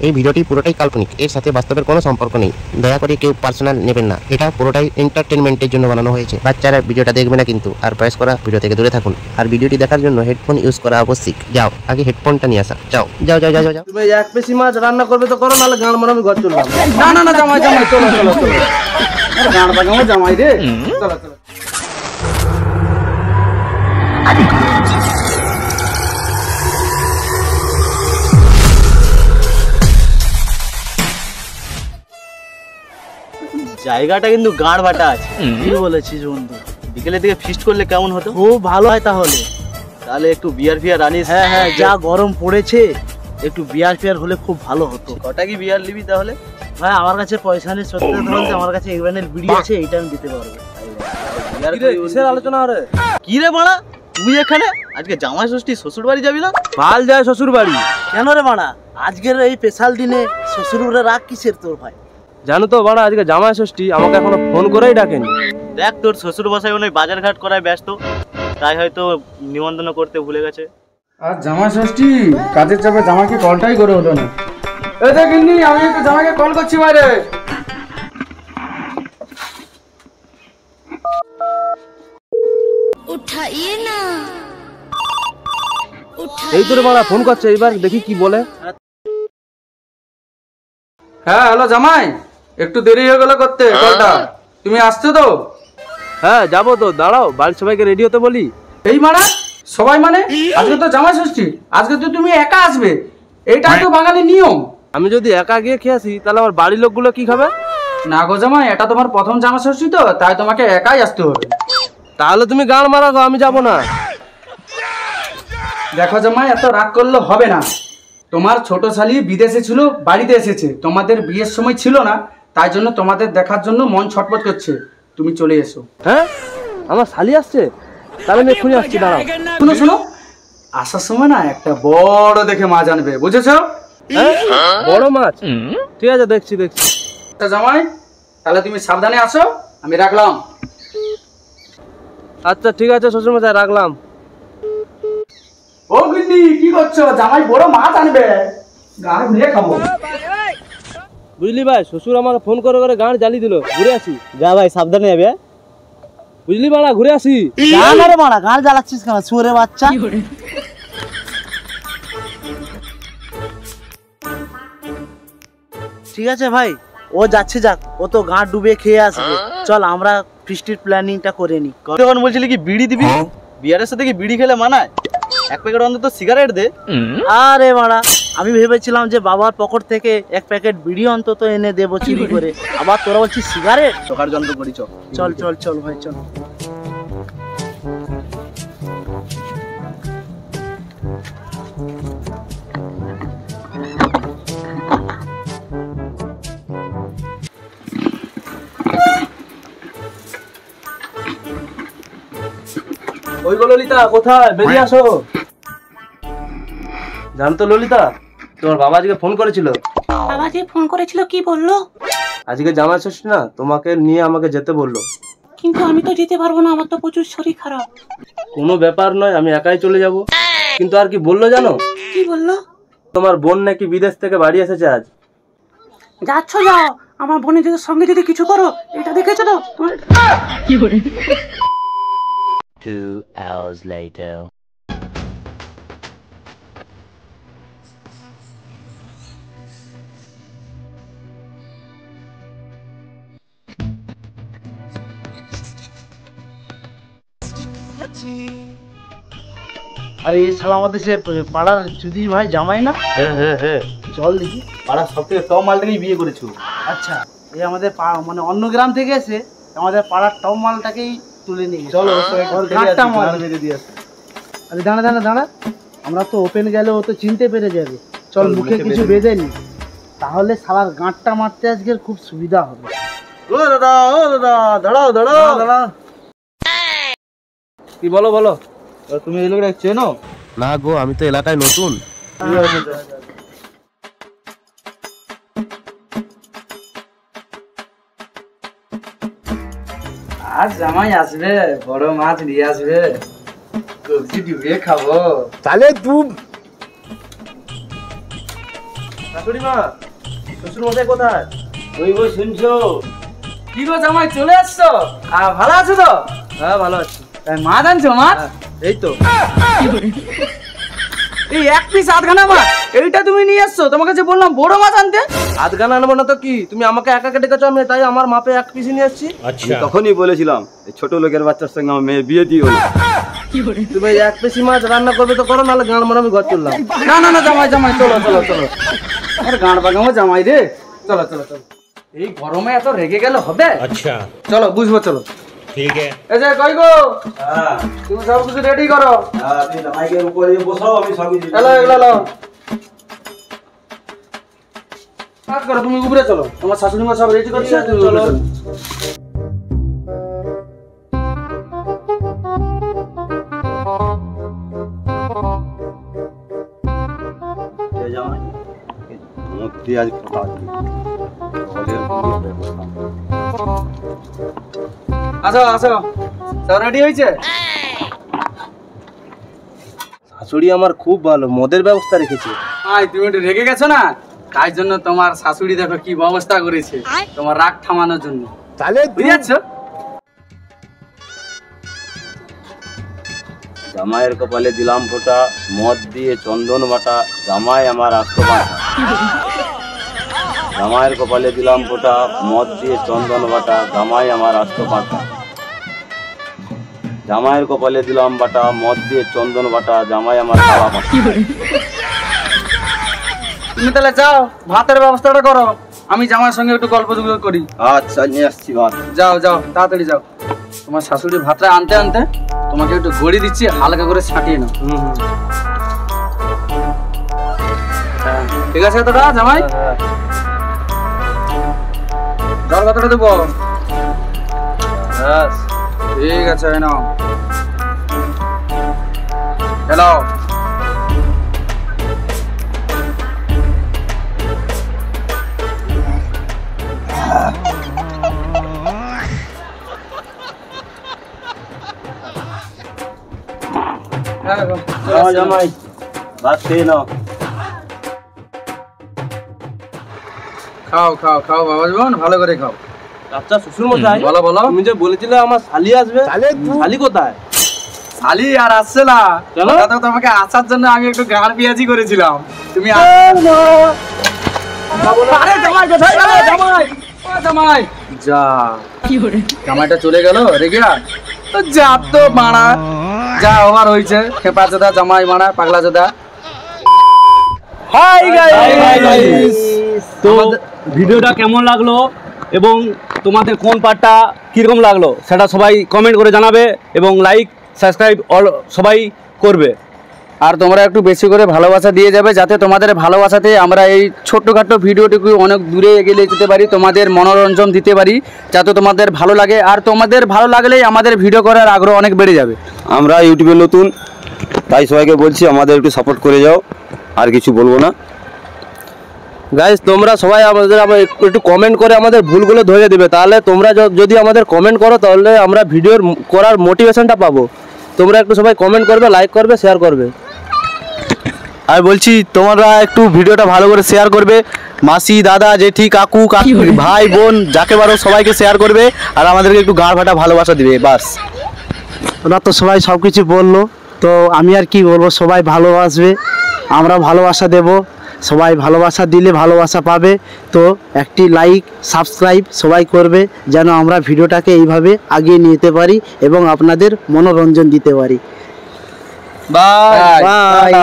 এই ভিডিওটি পুরোটাই কাল্পনিক, এর সাথে বাস্তবের কোনো সম্পর্ক নেই। দয়া করে কেউ পার্সোনাল নেবেন না, এটা পুরোটাই এন্টারটেনমেন্টের জন্য বানানো হয়েছে। বাচ্চারা ভিডিওটা দেখবে না কিন্তু, আর বয়স্করা ভিডিও থেকে দূরে থাকুন। আর ভিডিওটি দেখার জন্য হেডফোন ইউজ করা আবশ্যিক। যাও আগে হেডফোনটা নিয়ে আসা। যাও যাও যাও যাও যাও। তুমি এক পেশি মাছ রান্না করবে তো করো, নাহলে গান মারা আমি ঘর চললাম। না না না জামাই জামাই চলো চলো চলো, গান বাজাবো জামাই রে, চলো চলো। জায়গাটা কিন্তু গাঁড় বাটা আছে। কি বলেছিস বন্ধু? বিকেলের দিকে ফিস্ট করলে কেমন হতো? খুব ভালো হয় তাহলে। তাহলে একটু বিয়ার ফিয়ার আনিস। হ্যাঁ হ্যাঁ, যা গরম পড়েছে একটু বিয়ার ফিয়ার হলে খুব ভালো হতো। কটা কি বিয়ার নিবি তাহলে? ভাই আমার কাছে পয়সা নেই, সত্যি কথা বলতে আমার কাছে এক ব্যান্ডেল বিড়ি আছে, এইটা আমি দিতে পারবো। কিসের আলোচনা রে? কি রে মারা তুই এখানে? আজকে জামাই ষষ্ঠী, শ্বশুর বাড়ি যাবি না? কাল যায় শ্বশুর বাড়ি। কেন রে মারা, আজকের এই স্পেশাল দিনে শ্বশুর বাড়ি রাগ কিসের তোর ভাই? জানো তো বাড়া, আজকে জামাই ষষ্ঠী, আমাকে এখনো ফোন করেই ডাকেনি। দেখ তোর শ্বশুর বাসায় মনে হয় বাজার ঘাট করায় ব্যস্ত, তাই হয়তো নিমন্ত্রণ করতে ভুলে গেছে। আর জামাই ষষ্ঠী কাজের চাপে জামাইকে কলটাই করে হলো না। এই দেখিনি, আমি একটু জামাইকে কল করছি বাইরে। उठाइए ना, এই তোর বাড়া ফোন করছে, এইবার দেখি কি বলে। হ্যাঁ হ্যালো জামাই, একটু দেরি হয়ে গেল করতে কলটা, তুমি আসছো তো? হ্যাঁ যাবো তো, দাঁড়াও বাড়ির সবাইকে রেডি হতে বলি। এই মারা সবাই মানে? আজকে তো জামাই ষষ্ঠী, আজকে তো তুমি একা আসবে, এইটাই তো বাঙালি নিয়ম। আমি যদি একা গিয়ে খেয়ে আসি তাহলে আমার বাড়ির লোকগুলো কি খাবে? না গো জামাই, এটা তোমার প্রথম জামাই ষষ্ঠী তো, তাই তোমাকে একাই আসতে হবে। তাহলে তুমি গান মারা গো, আমি যাবো না। দেখো জামাই, এত রাগ করলে হবে না। তোমার ছোট শালি বিদেশে ছিল, বাড়িতে এসেছে, তোমাদের বিয়ের সময় ছিল না, তাই জন্য তোমাদের দেখার জন্য মন ছটফট করছে। তুমি চলে এসো। হ্যাঁ আমার শালি আসছে, তাহলে আমি এক্ষুনি আসছি, দাঁড়াও। শোনো শোনো, আসার সময় না একটা বড় দেখে মাছ আনবে, বুঝেছো? হ্যাঁ বড় মাছ, ঠিক আছে দেখছি দেখছি। জামাই তাহলে তুমি সাবধানে আসো, আমি রাখলাম। আচ্ছা ঠিক আছে শ্বশুরমশাই, রাখলাম। ও গিন্নি কি করছো? জামাই বড় মাছ আনবে, গাড় ভুলে খাবো। বুঝলি ভাই, শ্বশুর আমাকে ফোন করে করে গান জ্বালিয়ে দিল, ঘুরে আসি। যা ভাই সাবধানে যাবে। বুঝলি বাড়া, ঘুরে আসি। যা না রে মারা, গান জ্বালাচ্ছিস কেন শুয়োরে বাচ্চা? ঠিক আছে ভাই, ও যাচ্ছে যাক, ও তো গাঁ ডুবে খেয়ে আসবে। চল আমরা ফিস্টির প্ল্যানিংটা করে নি। তখন বলছিলি কি বিড়ি দিবি? বিয়ারের সাথে কি বিড়ি খেলে মানায়? এক প্যাকেট অন্তত সিগারেট দে। আরে মারা, আমি ভেবেছিলাম যে বাবার পকেট থেকে এক প্যাকেট বিড়ি অন্তত এনে দেবো চুরি করে, আবার তোরা বলছিস সিগারেট। সকার যন্ত্র করি চল। চল চল চল ভাই চল। ওই গো ললিতা, কোথায়? বেরিয়ে আসো। জানতো ললিতা, তোমার বাবা আজকে ফোন করেছিল। বাবা যে ফোন করেছিল, কি বললো? আজকে জামাই ষষ্ঠী না, তোমাকে নিয়ে আমাকে যেতে বললো। কিন্তু আমি তো যেতে পারবো না, আমার তো প্রচুর শরীর খারাপ। কোনো ব্যাপার নয়, আমি একাই চলে যাব। কিন্তু আর কি বললো জানো? কি বললো? তোমার বোন নাকি বিদেশ থেকে বাড়ি এসেছে আজ। যাচ্ছ যাও, আমার বোনের সঙ্গে যদি কিছু করো, এটা দেখেছো তো কি করে। 2 hours later. আরে এই শালা আমাদের সে পাড়ার যদি ভাই জামাই না? হ্যাঁ হ্যাঁ হ্যাঁ, চল দেখি। পাড়ার সব থেকে টপ মালটাকেই বিয়ে করেছো। আচ্ছা, এই আমাদের মানে অন্য গ্রাম থেকে এসে আমাদের পাড়ার টপ মালটাকেই তুলে নিয়ে গেছে। চলো গাঁটটা মাল মেরে দিয়ে আসি। আরে দাঁড়া দাঁড়া দাঁড়া, আমরা তো ওপেন গেলে ও তো চিনতে পেরে যাবে। চল মুখে কিছু বেঁধে নি, তাহলে শালার গাঁটটা মারতে আজকের খুব সুবিধা হবে। ও দাদা দাঁড়াও দাঁড়াও দাঁড়াও। কি বলো বলো। তুমি এই লোকটা চেনো? না গো, আমি তো এলাকায় নতুন। আজ জামাই আসবে, বড় মাছ নিয়ে আসবে, কবজি ডুবিয়ে খাবো। তাহলে তুই শাশুড়ি মা, শ্বশুর মশাই কোথায়? ওই বই শুনছো? কি গো জামাই চলে আসছো? ভালো আছো তো? হ্যাঁ ভালো আছি। মাছ আনছো মাছ? এই তো এই এক পিস আধখানা মাছ এইটা তুমি নিয়ে আসছো? তোমাকে যে বললাম বড় মাছ আনতে। আধখানা আনবো না তো কি, তুমি আমাকে একা কেটে গেছো, আমি তাই আমার মাপে এক পিসি নিয়ে আসছি। আমি তখনই বলেছিলাম এই ছোট লোকের বাচ্চার সঙ্গে আমার মেয়ে বিয়ে দিও না। তুমি এক পিসি মাছ রান্না করবে তো করো, নাহলে গান মারা আমি ঘর চললাম। না না না জামাই জামাই চলো চলো চলো। আরে গাঁড় বাগামো জামাই রে, চলো চলো চলো। এই গরমে এত রেগে গেলে হবে? আচ্ছা চলো বুঝবো চলো। ঠিক আছে। এই যে কই গো, তুমি সব কিছু রেডি করো। তুমি মাইকের উপরে বসাও, আমি সব কিছু এলো এগুলো এলো। কাজ করো, তুমি উপরে চলো, তোমার শাশুড়ি মা সব রেডি করছে, তুমি উপরে চলো। জামাই মূর্তি আজ কথা আছে বলের কোনো ব্যবস্থা। আসো আসো, সব রেডি হয়েছে? শাশুড়ি আমার খুব ভালো, মদের ব্যবস্থা রেখেছে। আয় তুমি একটু রেগে গেছো না, তাই জন্য তোমার শাশুড়ি দেখো কি ব্যবস্থা করেছে তোমার রাগ থামানোর জন্য। বুঝেছো? জামাইয়ের কপালে দিলাম ফোঁটা, মদ দিয়ে চন্দন বাটা, জামাই আমার আস্ত বাটা। জামাইয়ের কপালে দিলাম ফোঁটা, মদ দিয়ে চন্দন বাটা, জামাই আমার আস্ত বাটা। জামাইয়ের কপালে দিলাম বাটা, মদ দিয়ে চন্দন বাটা, জামাই আমার খাওয়া বাটা। তুমি তাহলে যাও ভাতের ব্যবস্থাটা করো, আমি জামাইয়ের সঙ্গে একটু গল্প গুজব করি। আচ্ছা নিয়ে আসছি ভাত। যাও যাও তাড়াতাড়ি যাও। তোমার শাশুড়ি ভাতটা আনতে আনতে তোমাকে একটু গড়ি দিচ্ছি, হালকা করে ছাটিয়ে নাও। হ্যাঁ, ঠিক আছে দাদা জামাই? জল কতটা দেবো? ঠিক আছে নাও। হ্যালো জামাই ভাত খেয়ে নাও। খাও খাও খাও বাবা জীবন, ভালো করে খাও। আচ্ছা শ্বশুর মশাই, বলো বলো। তুমি যে বলেছিলে আমার শালি আসবে, শালি কোথায়? শালি আর আসছে না, ওটা তো তোমাকে আসার জন্য আমি একটু গাঁড় পেঁয়াজি করেছিলাম। তুমি আরে জামাই কোথায় গেল? জামাই ও জামাই যা, জামাইটা চলে গেল রেগে। তো যা তো মানা, যা ওভার হয়েছে। খেপা চোদা জামাই মানা, পাগলা চোদা। হাই গাইস, তো ভিডিওটা কেমন লাগলো এবং তোমাদের কোন পার্টটা কীরকম লাগলো সেটা সবাই কমেন্ট করে জানাবে এবং লাইক সাবস্ক্রাইব সবাই করবে। আর তোমরা একটু বেশি করে ভালোবাসা দিয়ে যাবে, যাতে তোমাদের ভালোবাসাতে আমরা এই ছোট্টখাটো ভিডিওটুকু অনেক দূরে এগিয়ে যেতে পারি, তোমাদের মনোরঞ্জন দিতে পারি, যাতে তোমাদের ভালো লাগে। আর তোমাদের ভালো লাগলেই আমাদের ভিডিও করার আগ্রহ অনেক বেড়ে যাবে। আমরা ইউটিউবে নতুন, তাই সবাইকে বলছি আমাদের একটু সাপোর্ট করে যাও, আর কিছু বলবো না। গাইস তোমরা সবাই আমাদের একটু কমেন্ট করে আমাদের ভুলগুলো ধরে দেবে, তাহলে তোমরা যদি আমাদের কমেন্ট করো তাহলে আমরা ভিডিওর করার মোটিভেশনটা পাবো। তোমরা একটু সবাই কমেন্ট করবে, লাইক করবে, শেয়ার করবে। আর বলছি তোমরা একটু ভিডিওটা ভালো করে শেয়ার করবে, মাসি দাদা জেঠি কাকু কাকু ভাই বোন যাকে পারো সবাইকে শেয়ার করবে, আর আমাদেরকে একটু গাঁড় ফাটা ভালোবাসা দিবে বাস। ওরা তো সবাই সব কিছু বললো, তো আমি আর কি বলবো, সবাই ভালোবাসবে, আমরা ভালোবাসা দেব, সবাই ভালোবাসা দিলে ভালোবাসা পাবে। তো একটি লাইক সাবস্ক্রাইব সবাই করবে, যেন আমরা ভিডিওটাকে এইভাবে আগিয়ে নিতে পারি এবং আপনাদের মনোরঞ্জন দিতে পারি। Bye bye.